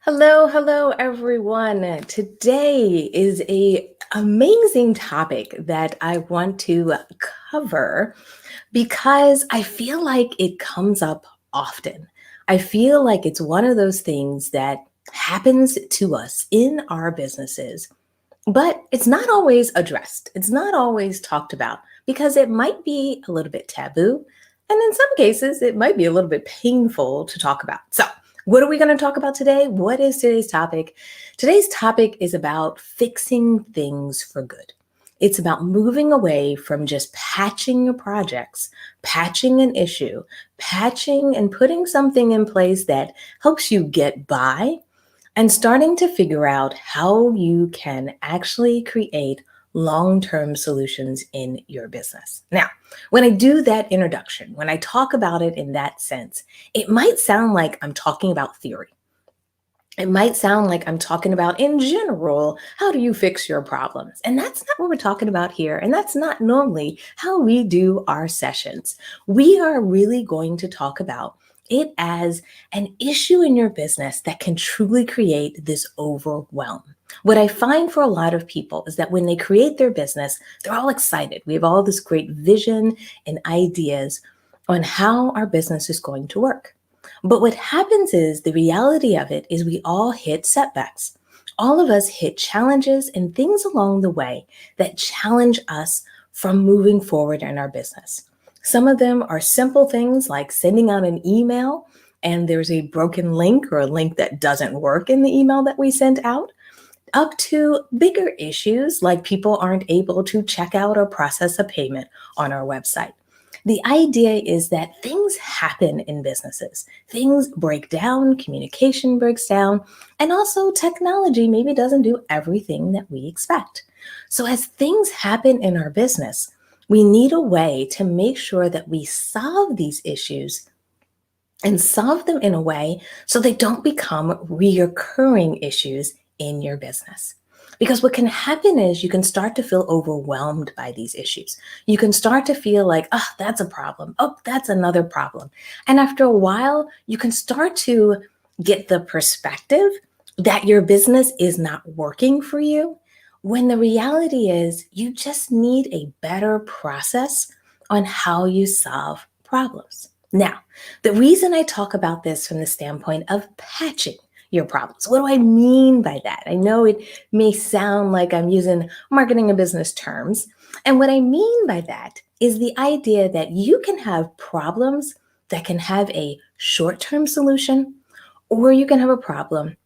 Hello, everyone. Today is a amazing topic that I want to cover because I feel like it comes up often. I feel like it's one of those things that happens to us in our businesses, but it's not always addressed. It's not always talked about because it might be a little bit taboo. And in some cases, it might be a little bit painful to talk about. So, what are we going to talk about today? What is today's topic? Today's topic is about fixing things for good. It's about moving away from just patching your projects, patching an issue, patching and putting something in place that helps you get by and starting to figure out how you can actually create long term solutions in your business. Now, when I do that introduction, when I talk about it in that sense, it might sound like I'm talking about theory. It might sound like I'm talking about, in general, how do you fix your problems? And that's not what we're talking about here. And that's not normally how we do our sessions. We are really going to talk about it as an issue in your business that can truly create this overwhelm. What I find for a lot of people is that when they create their business, they're all excited. We have all this great vision and ideas on how our business is going to work. But what happens is the reality of it is we all hit setbacks. All of us hit challenges and things along the way that challenge us from moving forward in our business. Some of them are simple things like sending out an email and there's a broken link or a link that doesn't work in the email that we sent out, up to bigger issues like people aren't able to check out or process a payment on our website. The idea is that things happen in businesses. Things break down, communication breaks down, and also technology maybe doesn't do everything that we expect. So, as things happen in our business, we need a way to make sure that we solve these issues and solve them in a way so they don't become reoccurring issues in your business. Because what can happen is you can start to feel overwhelmed by these issues. You can start to feel like, oh, that's a problem. Oh, that's another problem. And after a while, you can start to get the perspective that your business is not working for you, when the reality is you just need a better process on how you solve problems. Now, the reason I talk about this from the standpoint of patching your problems. What do I mean by that? I know it may sound like I'm using marketing and business terms. And what I mean by that is the idea that you can have problems that can have a short term solution, or you can have a problem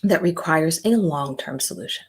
that requires a long term solution.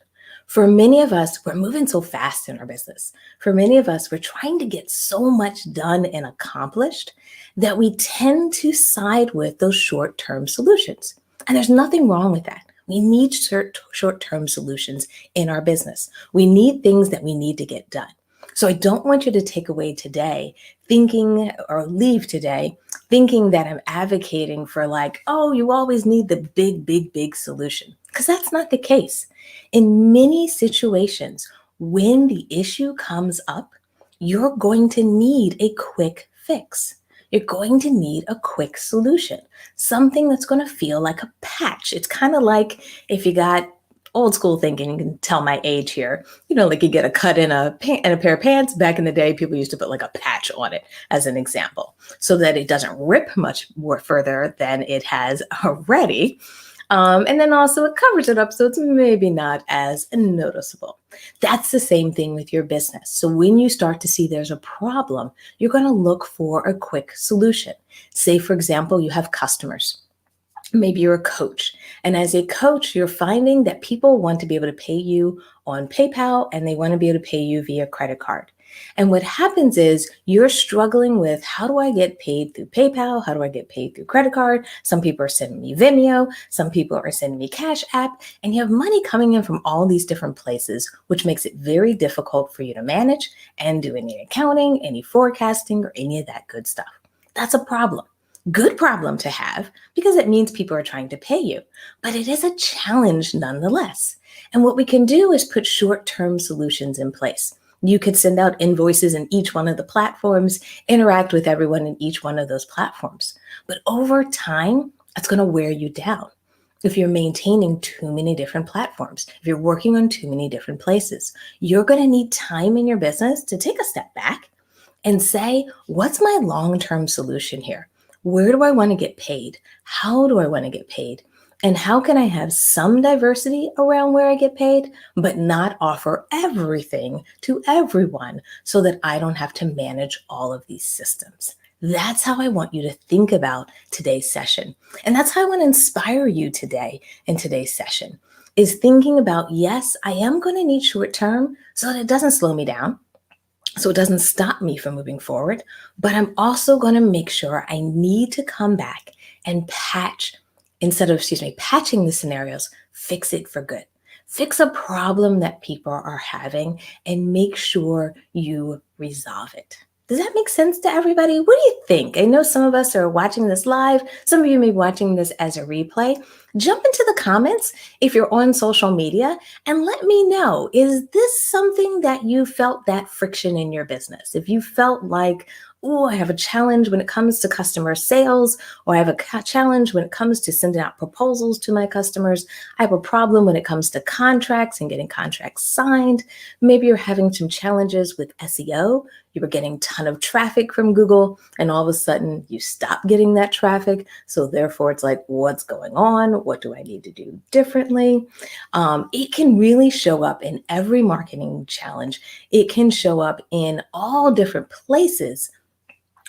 For many of us, we're moving so fast in our business. For many of us, we're trying to get so much done and accomplished that we tend to side with those short term solutions. And there's nothing wrong with that. We need short term solutions in our business. We need things that we need to get done. So I don't want you to take away today thinking or leave today thinking that I'm advocating for, like, oh, you always need the big solution. Because that's not the case. In many situations, when the issue comes up, you're going to need a quick fix. You're going to need a quick solution, something that's going to feel like a patch. It's kind of like if you got old school thinking, you can tell my age here, like you get a cut in a pair of pants. Back in the day, people used to put like a patch on it as an example so that it doesn't rip much more further than it has already. And then also it covers it up so it's maybe not as noticeable. That's the same thing with your business. So when you start to see there's a problem, you're going to look for a quick solution. Say, for example, you have customers. Maybe you're a coach. And as a coach, you're finding that people want to be able to pay you on PayPal and they want to be able to pay you via credit card. And what happens is you're struggling with, how do I get paid through PayPal? How do I get paid through credit card? Some people are sending me Vimeo. Some people are sending me Cash App. And you have money coming in from all these different places, which makes it very difficult for you to manage and do any accounting, any forecasting, or any of that good stuff. That's a problem. Good problem to have because it means people are trying to pay you, but it is a challenge nonetheless. And what we can do is put short-term solutions in place. You could send out invoices in each one of the platforms, interact with everyone in each one of those platforms. But over time, it's going to wear you down. if you're maintaining too many different platforms, if you're working on too many different places, you're going to need time in your business to take a step back and say, what's my long term solution here? Where do I want to get paid? How do I want to get paid? And how can I have some diversity around where I get paid, but not offer everything to everyone so that I don't have to manage all of these systems? That's how I want you to think about today's session. And that's how I want to inspire you today in today's session is thinking about, yes, I am going to need short term so that it doesn't slow me down, so it doesn't stop me from moving forward, but I'm also going to make sure I need to come back and instead of, patching the scenarios, fix it for good. Fix a problem that people are having and make sure you resolve it. Does that make sense to everybody? What do you think? I know some of us are watching this live. Some of you may be watching this as a replay. Jump into the comments if you're on social media and let me know, is this something that you felt that friction in your business? If you felt like, oh, I have a challenge when it comes to customer sales, or I have a challenge when it comes to sending out proposals to my customers. I have a problem when it comes to contracts and getting contracts signed. Maybe you're having some challenges with SEO. You were getting a ton of traffic from Google, and all of a sudden you stop getting that traffic. So therefore, it's like, what's going on? What do I need to do differently? It can really show up in every marketing challenge. It can show up in all different places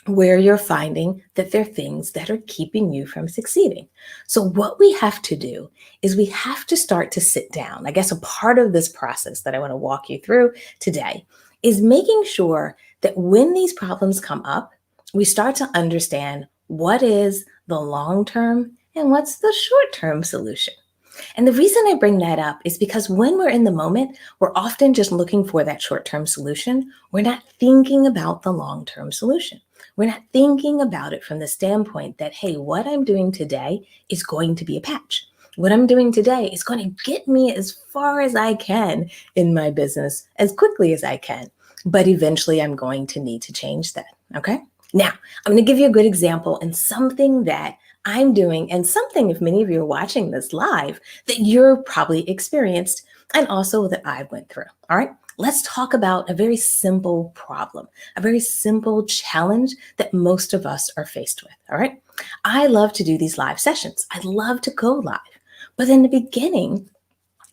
where you're finding that there are things that are keeping you from succeeding. So what we have to do is we have to start to sit down. I guess a part of this process that I want to walk you through today is making sure that when these problems come up, we start to understand what is the long-term and what's the short-term solution. And the reason I bring that up is because when we're in the moment, we're often just looking for that short-term solution. We're not thinking about the long-term solution. We're not thinking about it from the standpoint that, hey, what I'm doing today is going to be a patch. What I'm doing today is going to get me as far as I can in my business as quickly as I can. But eventually I'm going to need to change that. Okay. Now, I'm going to give you a good example and something that I'm doing and something, if many of you are watching this live, that you're probably experienced and also that I went through. All right. Let's talk about a very simple problem, a very simple challenge that most of us are faced with. All right. I love to do these live sessions. I love to go live. But in the beginning,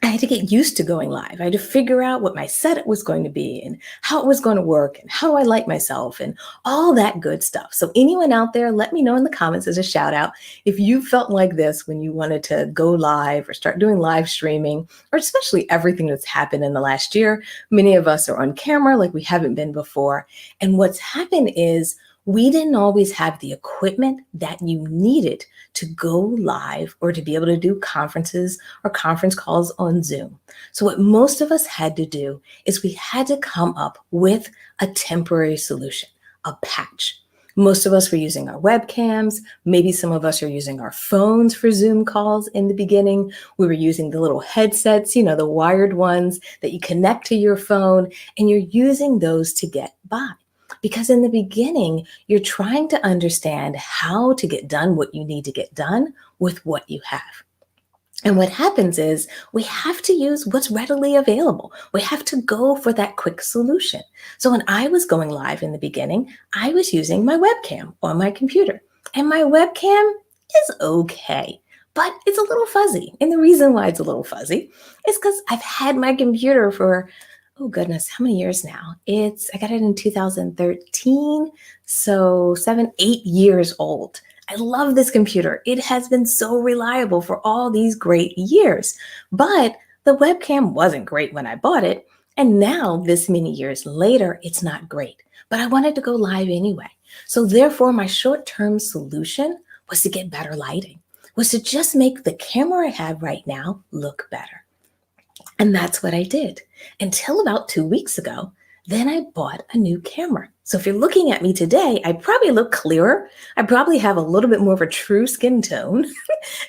I had to get used to going live. I had to figure out what my setup was going to be and how it was going to work and how I like myself and all that good stuff. So anyone out there, let me know in the comments as a shout out if you felt like this when you wanted to go live or start doing live streaming, or especially everything that's happened in the last year. Many of us are on camera like we haven't been before. And what's happened is we didn't always have the equipment that you needed to go live or to be able to do conferences or conference calls on Zoom. So what most of us had to do is we had to come up with a temporary solution, a patch. Most of us were using our webcams. Maybe some of us are using our phones for Zoom calls in the beginning. We were using the little headsets, the wired ones that you connect to your phone, and you're using those to get by. Because in the beginning, you're trying to understand how to get done what you need to get done with what you have. And what happens is we have to use what's readily available. We have to go for that quick solution. So when I was going live in the beginning, I was using my webcam on my computer. And my webcam is okay, but it's a little fuzzy. And the reason why it's a little fuzzy is because I've had my computer for oh goodness, how many years now? I got it in 2013, so 7, 8 years old. I love this computer. It has been so reliable for all these great years, but the webcam wasn't great when I bought it. And now this many years later, it's not great, but I wanted to go live anyway. So therefore my short-term solution was to get better lighting, was to just make the camera I have right now look better. And that's what I did until about 2 weeks ago. Then I bought a new camera. So if you're looking at me today, I probably look clearer. I probably have a little bit more of a true skin tone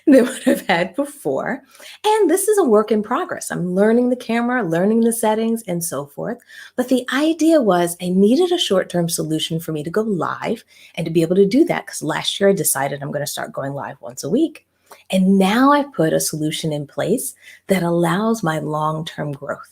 than what I've had before. And this is a work in progress. I'm learning the camera, learning the settings, and so forth. But the idea was I needed a short-term solution for me to go live and to be able to do that because last year I decided I'm going to start going live once a week. And now I've put a solution in place that allows my long-term growth.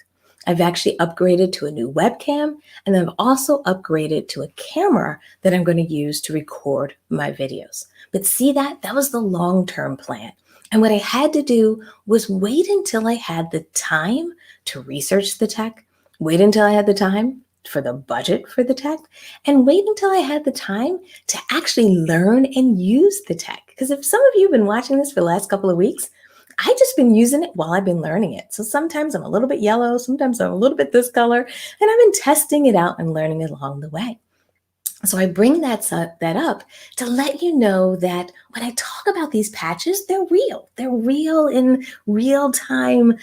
I've actually upgraded to a new webcam, and I've also upgraded to a camera that I'm going to use to record my videos. But see that? That was the long-term plan. And what I had to do was wait until I had the time to research the tech, wait until I had the time for the budget for the tech, and wait until I had the time to actually learn and use the tech. Because if some of you have been watching this for the last couple of weeks, I've just been using it while I've been learning it. So sometimes I'm a little bit yellow, sometimes I'm a little bit this color, and I've been testing it out and learning it along the way. So I bring that up to let you know that when I talk about these patches, they're real. They're real in real time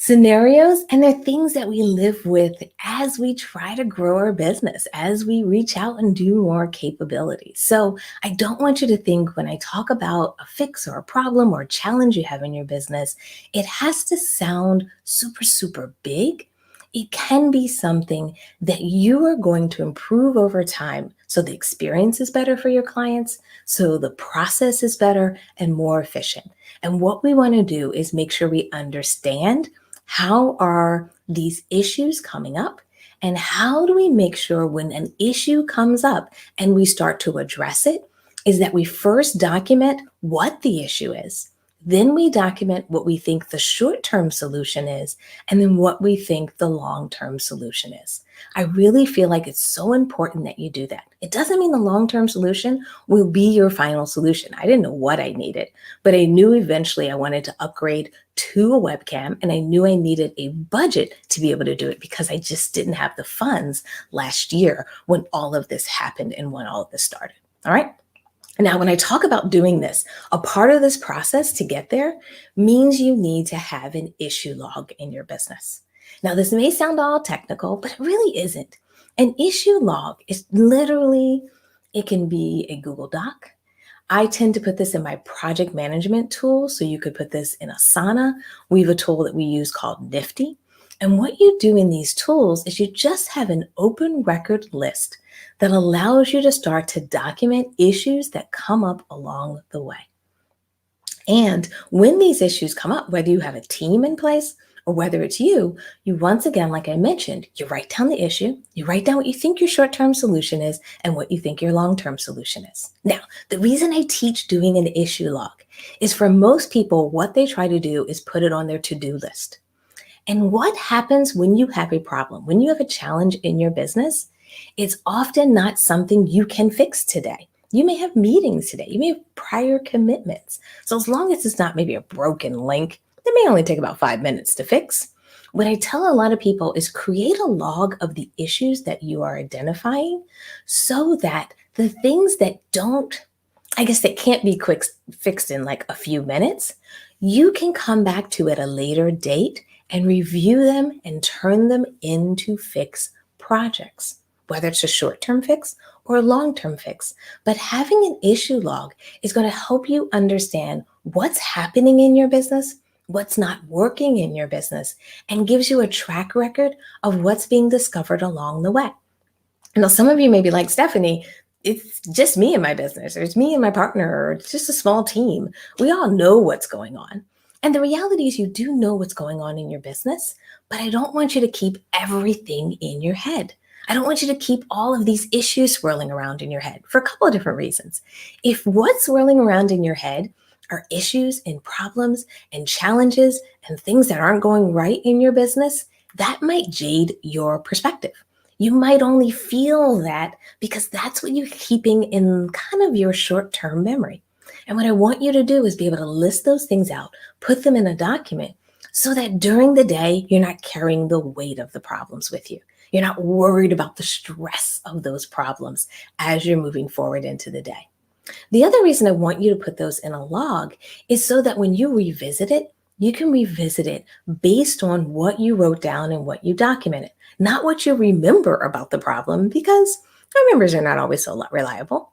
scenarios, and they're things that we live with as we try to grow our business, as we reach out and do more capabilities. So I don't want you to think when I talk about a fix or a problem or a challenge you have in your business, it has to sound super, super big. It can be something that you are going to improve over time so the experience is better for your clients, so the process is better and more efficient. And what we want to do is make sure we understand how are these issues coming up, and how do we make sure when an issue comes up and we start to address it, is that we first document what the issue is. Then we document what we think the short-term solution is, and then what we think the long-term solution is. I really feel like it's so important that you do that. It doesn't mean the long-term solution will be your final solution. I didn't know what I needed, but I knew eventually I wanted to upgrade to a webcam, and I knew I needed a budget to be able to do it because I just didn't have the funds last year when all of this happened and when all of this started. All right. Now, when I talk about doing this, a part of this process to get there means you need to have an issue log in your business. Now, this may sound all technical, but it really isn't. An issue log is literally, it can be a Google Doc. I tend to put this in my project management tool, so you could put this in Asana. We have a tool that we use called Nifty. And what you do in these tools is you just have an open record list that allows you to start to document issues that come up along the way. And when these issues come up, whether you have a team in place or whether it's you once again, like I mentioned, you write down the issue, you write down what you think your short-term solution is and what you think your long-term solution is. Now, the reason I teach doing an issue log is for most people, what they try to do is put it on their to-do list. And what happens when you have a problem, when you have a challenge in your business, it's often not something you can fix today. You may have meetings today. You may have prior commitments. So as long as it's not maybe a broken link, it may only take about 5 minutes to fix. What I tell a lot of people is create a log of the issues that you are identifying so that the things that that can't be fixed in like a few minutes, you can come back to at a later date and review them and turn them into fix projects, whether it's a short-term fix or a long-term fix. But having an issue log is going to help you understand what's happening in your business, what's not working in your business, and gives you a track record of what's being discovered along the way. Now, some of you may be like, Stephanie, it's just me and my business, or it's me and my partner, or it's just a small team. We all know what's going on. And the reality is you do know what's going on in your business, but I don't want you to keep everything in your head. I don't want you to keep all of these issues swirling around in your head for a couple of different reasons. If what's swirling around in your head are issues and problems and challenges and things that aren't going right in your business, that might jade your perspective. You might only feel that because that's what you're keeping in kind of your short-term memory. And what I want you to do is be able to list those things out, put them in a document so that during the day, you're not carrying the weight of the problems with you. You're not worried about the stress of those problems as you're moving forward into the day. The other reason I want you to put those in a log is so that when you revisit it, you can revisit it based on what you wrote down and what you documented, not what you remember about the problem, because our memories are not always so reliable.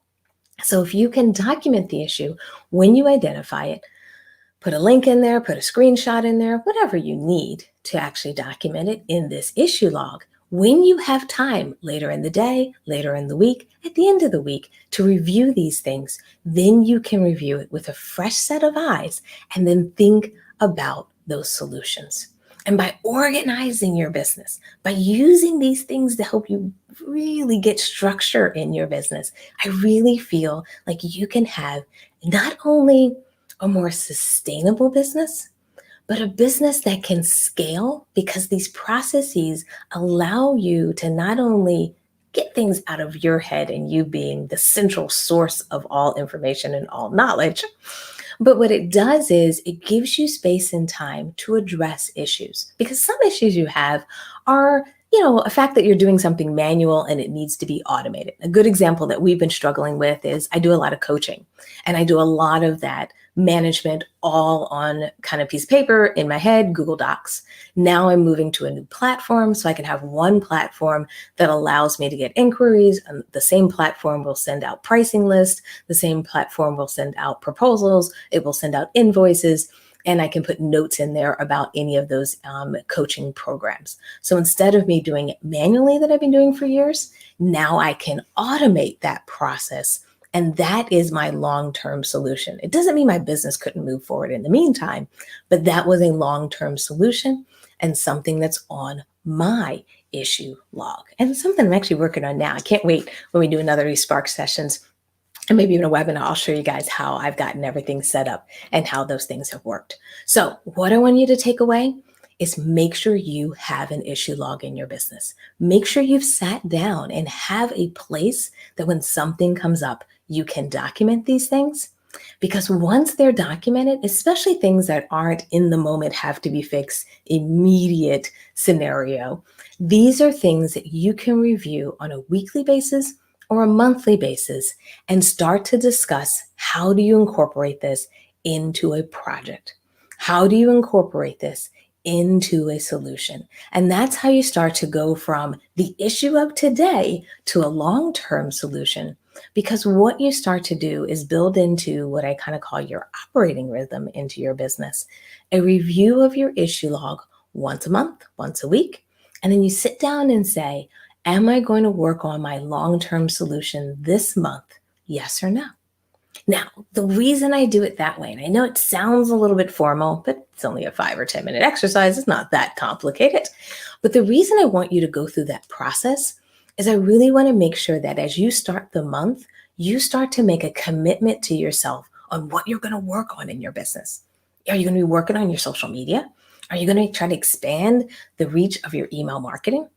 So if you can document the issue when you identify it, put a link in there, put a screenshot in there, whatever you need to actually document it in this issue log. When you have time later in the day, later in the week, at the end of the week to review these things, then you can review it with a fresh set of eyes and then think about those solutions. And by organizing your business, by using these things to help you really get structure in your business, I really feel like you can have not only a more sustainable business, but a business that can scale because these processes allow you to not only get things out of your head and you being the central source of all information and all knowledge, but what it does is it gives you space and time to address issues because some issues you have are, a fact that you're doing something manual and it needs to be automated. A good example that we've been struggling with is I do a lot of coaching and I do a lot of that management all on kind of piece of paper in my head, Google Docs. Now I'm moving to a new platform so I can have one platform that allows me to get inquiries. And the same platform will send out pricing lists. The same platform will send out proposals. It will send out invoices. And I can put notes in there about any of those coaching programs. So instead of me doing it manually that I've been doing for years, now I can automate that process. And that is my long-term solution. It doesn't mean my business couldn't move forward in the meantime, but that was a long-term solution and something that's on my issue log and something I'm actually working on now. I can't wait when we do another eSpark sessions and maybe even a webinar. I'll show you guys how I've gotten everything set up and how those things have worked. So what I want you to take away is make sure you have an issue log in your business. Make sure you've sat down and have a place that when something comes up, you can document these things. Because once they're documented, especially things that aren't in the moment, have to be fixed, immediate scenario, these are things that you can review on a weekly basis or a monthly basis and start to discuss how do you incorporate this into a project? How do you incorporate this into a solution? And that's how you start to go from the issue of today to a long-term solution. Because what you start to do is build into what I kind of call your operating rhythm into your business, a review of your issue log once a month, once a week. And then you sit down and say, am I going to work on my long-term solution this month? Yes or no? Now, the reason I do it that way, and I know it sounds a little bit formal, but it's only a 5 or 10 minute exercise. It's not that complicated. But the reason I want you to go through that process is I really want to make sure that as you start the month, you start to make a commitment to yourself on what you're going to work on in your business. Are you going to be working on your social media? Are you going to try to expand the reach of your email marketing?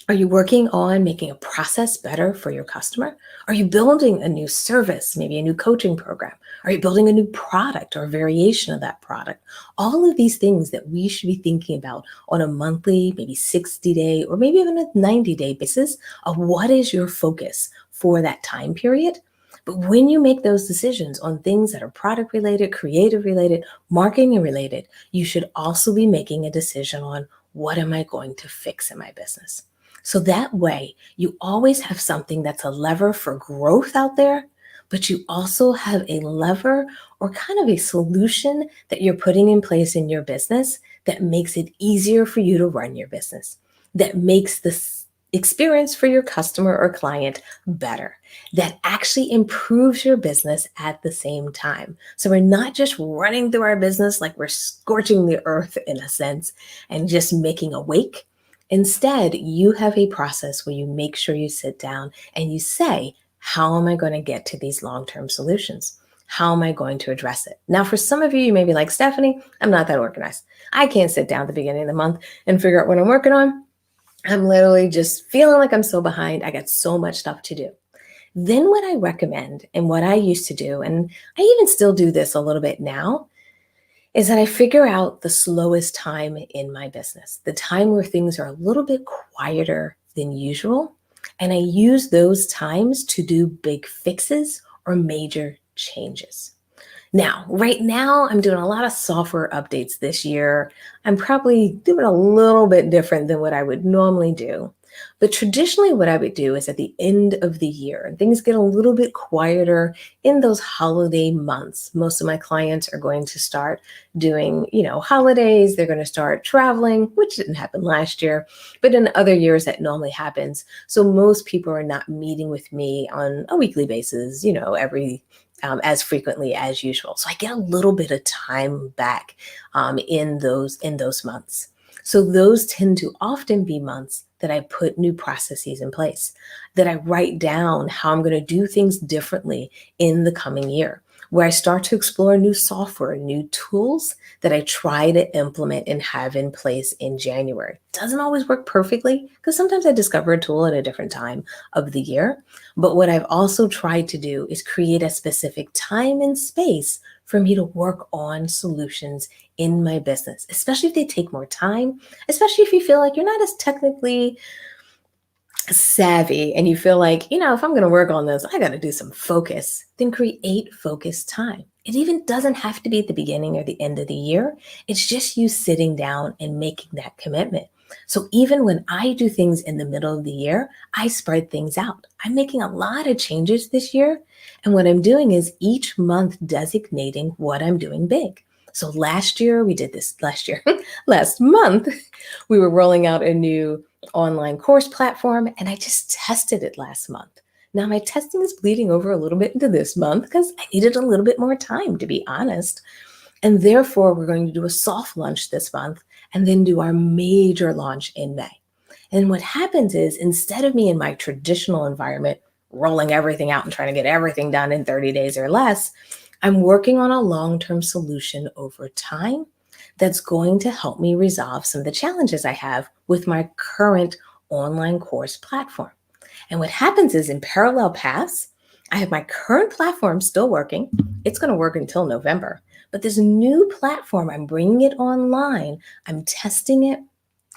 Are you working on making a process better for your customer? Are you building a new service, maybe a new coaching program? Are you building a new product or a variation of that product? All of these things that we should be thinking about on a monthly, maybe 60-day, or maybe even a 90-day basis of what is your focus for that time period. But when you make those decisions on things that are product related, creative related, marketing related, you should also be making a decision on what am I going to fix in my business? So that way, you always have something that's a lever for growth out there, but you also have a lever or kind of a solution that you're putting in place in your business that makes it easier for you to run your business, that makes the experience for your customer or client better, that actually improves your business at the same time. So we're not just running through our business like we're scorching the earth in a sense and just making a wake. Instead, you have a process where you make sure you sit down and you say, how am I going to get to these long-term solutions? How am I going to address it? Now, for some of you, you may be like, Stephanie, I'm not that organized. I can't sit down at the beginning of the month and figure out what I'm working on. I'm literally just feeling like I'm so behind. I got so much stuff to do. Then what I recommend and what I used to do, and I even still do this a little bit now, is that I figure out the slowest time in my business, the time where things are a little bit quieter than usual. And I use those times to do big fixes or major changes. Now, right now, I'm doing a lot of software updates this year. I'm probably doing a little bit different than what I would normally do. But traditionally, what I would do is at the end of the year, and things get a little bit quieter in those holiday months. Most of my clients are going to start doing, holidays. They're going to start traveling, which didn't happen last year, but in other years that normally happens. So most people are not meeting with me on a weekly basis, every as frequently as usual. So I get a little bit of time back in those months. So those tend to often be months that I put new processes in place, that I write down how I'm going to do things differently in the coming year, where I start to explore new software, new tools that I try to implement and have in place in January. Doesn't always work perfectly because sometimes I discover a tool at a different time of the year. But what I've also tried to do is create a specific time and space for me to work on solutions in my business, especially if they take more time, especially if you feel like you're not as technically savvy and you feel like, if I'm going to work on this, I got to do some focus, then create focus time. It even doesn't have to be at the beginning or the end of the year. It's just you sitting down and making that commitment. So even when I do things in the middle of the year, I spread things out. I'm making a lot of changes this year. And what I'm doing is each month designating what I'm doing big. So last year, we did this last month, we were rolling out a new online course platform, and I just tested it last month. Now, my testing is bleeding over a little bit into this month because I needed a little bit more time, to be honest. And therefore, we're going to do a soft launch this month and then do our major launch in May. And what happens is instead of me in my traditional environment, rolling everything out and trying to get everything done in 30 days or less, I'm working on a long-term solution over time that's going to help me resolve some of the challenges I have with my current online course platform. And what happens is in parallel paths, I have my current platform still working. It's going to work until November. But this new platform, I'm bringing it online. I'm testing it.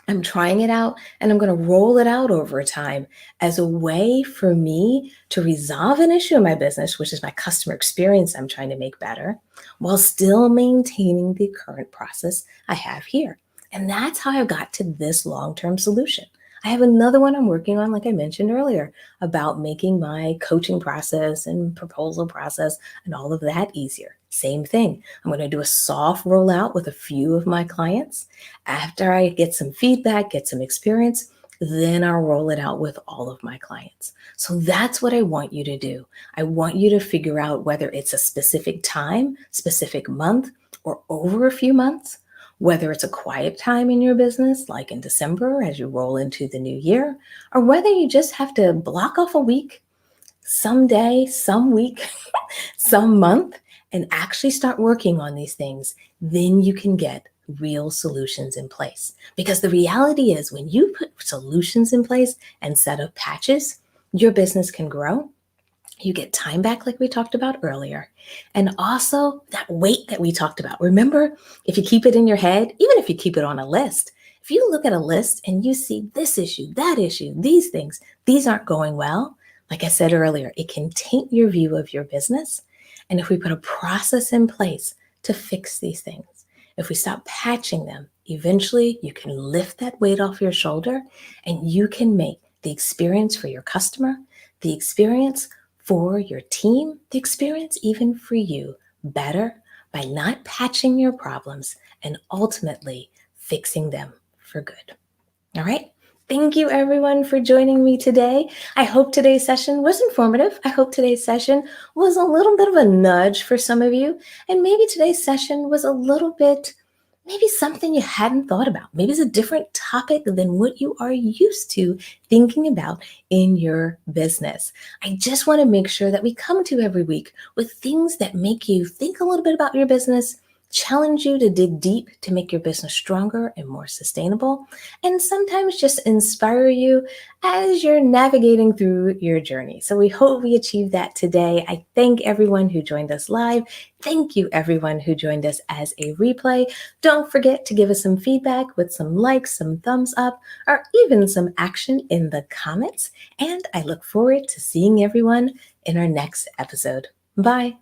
I'm trying it out, and I'm going to roll it out over time as a way for me to resolve an issue in my business, which is my customer experience I'm trying to make better, while still maintaining the current process I have here. And that's how I got to this long-term solution. I have another one I'm working on, like I mentioned earlier, about making my coaching process and proposal process and all of that easier. Same thing. I'm going to do a soft rollout with a few of my clients. After I get some feedback, get some experience, then I'll roll it out with all of my clients. So that's what I want you to do. I want you to figure out whether it's a specific time, specific month, or over a few months, whether it's a quiet time in your business, like in December as you roll into the new year, or whether you just have to block off a week, some day, some week, some month, and actually start working on these things, then you can get real solutions in place. Because the reality is when you put solutions in place and set up patches, your business can grow. You get time back, like we talked about earlier. And also that weight that we talked about. Remember, if you keep it in your head, even if you keep it on a list, if you look at a list and you see this issue, that issue, these things, these aren't going well, like I said earlier, it can taint your view of your business. And if we put a process in place to fix these things, if we stop patching them, eventually you can lift that weight off your shoulder and you can make the experience for your customer, the experience for your team, the experience even for you better by not patching your problems and ultimately fixing them for good. All right. Thank you, everyone, for joining me today. I hope today's session was informative. I hope today's session was a little bit of a nudge for some of you. And maybe today's session was a little bit, maybe something you hadn't thought about. Maybe it's a different topic than what you are used to thinking about in your business. I just want to make sure that we come to every week with things that make you think a little bit about your business, challenge you to dig deep to make your business stronger and more sustainable, and sometimes just inspire you as you're navigating through your journey. So we hope we achieved that today. I thank everyone who joined us live. Thank you, everyone who joined us as a replay. Don't forget to give us some feedback with some likes, some thumbs up, or even some action in the comments. And I look forward to seeing everyone in our next episode. Bye.